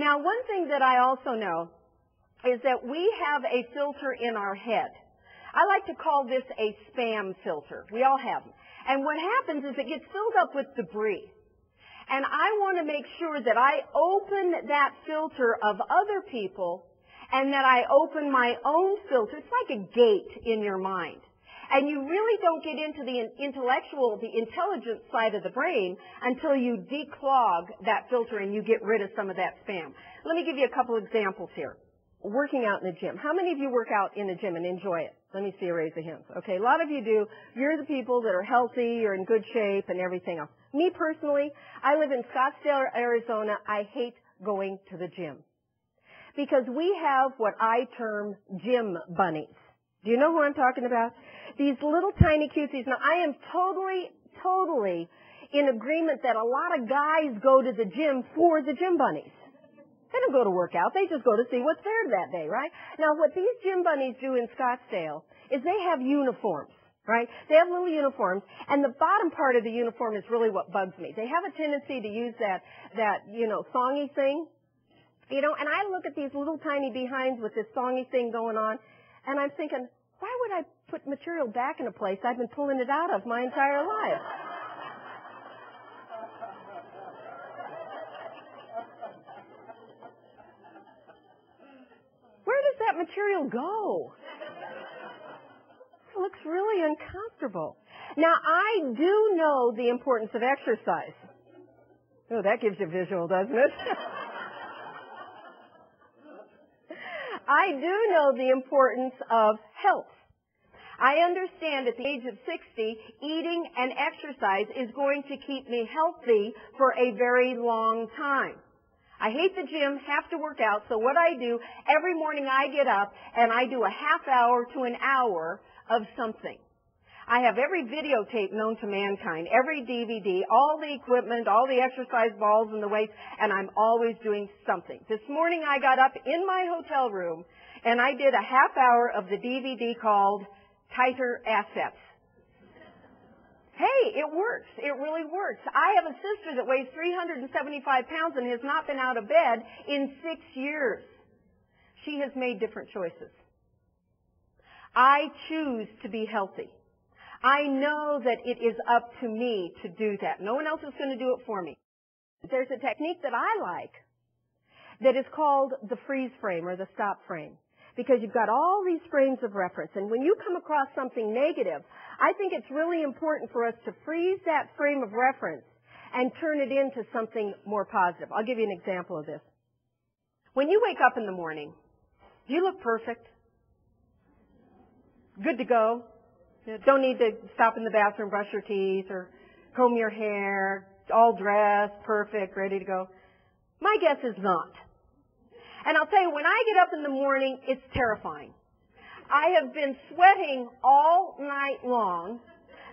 Now, one thing that I also know is that we have a filter in our head. I like to call this a spam filter. We all have them. And what happens is it gets filled up with debris. And I want to make sure that I open that filter of other people and that I open my own filter. It's like a gate in your mind. And you really don't get into the intelligent side of the brain until you declog that filter and you get rid of some of that spam. Let me give you a couple examples here. Working out in the gym. How many of you work out in the gym and enjoy it? Let me see a raise of hands. Okay, a lot of you do. You're the people that are healthy, you're in good shape, and everything else. Me personally, I live in Scottsdale, Arizona. I hate going to the gym because we have what I term gym bunnies. Do you know who I'm talking about? These little tiny cuties. Now, I am totally in agreement that a lot of guys go to the gym for the gym bunnies. They don't go to work out. They just go to see what's there that day, right? Now, what these gym bunnies do in Scottsdale is they have uniforms, right? They have little uniforms, and the bottom part of the uniform is really what bugs me. They have a tendency to use that songy thing, and I look at these little tiny behinds with this songy thing going on, and I'm thinking, why would I put material back in a place I've been pulling it out of my entire life? Where does that material go? It looks really uncomfortable. Now, I do know the importance of exercise. Oh, that gives you a visual, doesn't it? I do know the importance of health. I understand at the age of 60, eating and exercise is going to keep me healthy for a very long time. I hate the gym, have to work out, so what I do, every morning I get up and I do a half hour to an hour of something. I have every videotape known to mankind, every DVD, all the equipment, all the exercise balls and the weights, and I'm always doing something. This morning I got up in my hotel room and I did a half hour of the DVD called Tighter Assets. Hey, it works. It really works. I have a sister that weighs 375 pounds and has not been out of bed in 6 years. She has made different choices. I choose to be healthy. I know that it is up to me to do that. No one else is going to do it for me. There's a technique that I like that is called the freeze frame or the stop frame, because you've got all these frames of reference. And when you come across something negative, I think it's really important for us to freeze that frame of reference and turn it into something more positive. I'll give you an example of this. When you wake up in the morning, do you look perfect? Good to go? Don't need to stop in the bathroom, brush your teeth, or comb your hair, all dressed, perfect, ready to go? My guess is not. And I'll tell you, when I get up in the morning, it's terrifying. I have been sweating all night long.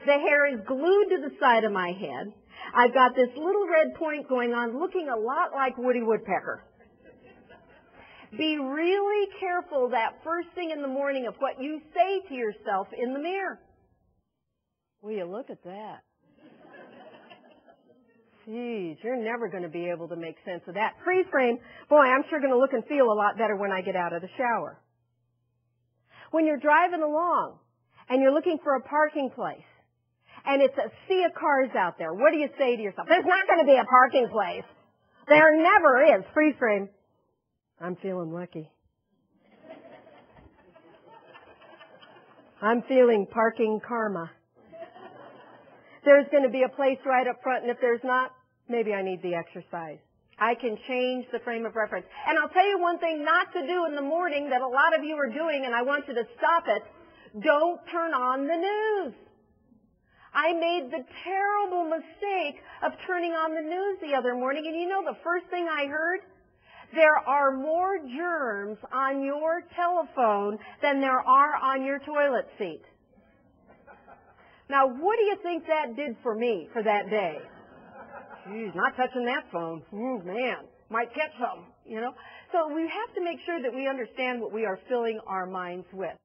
The hair is glued to the side of my head. I've got this little red point going on, looking a lot like Woody Woodpecker. Be really careful that first thing in the morning of what you say to yourself in the mirror. Will you look at that? Geez, you're never going to be able to make sense of that. Freeze frame, boy, I'm sure going to look and feel a lot better when I get out of the shower. When you're driving along and you're looking for a parking place and it's a sea of cars out there, what do you say to yourself? There's not going to be a parking place. There never is. Freeze frame. I'm feeling lucky. I'm feeling parking karma. There's going to be a place right up front, and if there's not, maybe I need the exercise. I can change the frame of reference. And I'll tell you one thing not to do in the morning that a lot of you are doing, and I want you to stop it. Don't turn on the news. I made the terrible mistake of turning on the news the other morning, and you know the first thing I heard? There are more germs on your telephone than there are on your toilet seat. Now, what do you think that did for me for that day? Geez, not touching that phone. Ooh, man, might catch something, you know. So we have to make sure that we understand what we are filling our minds with.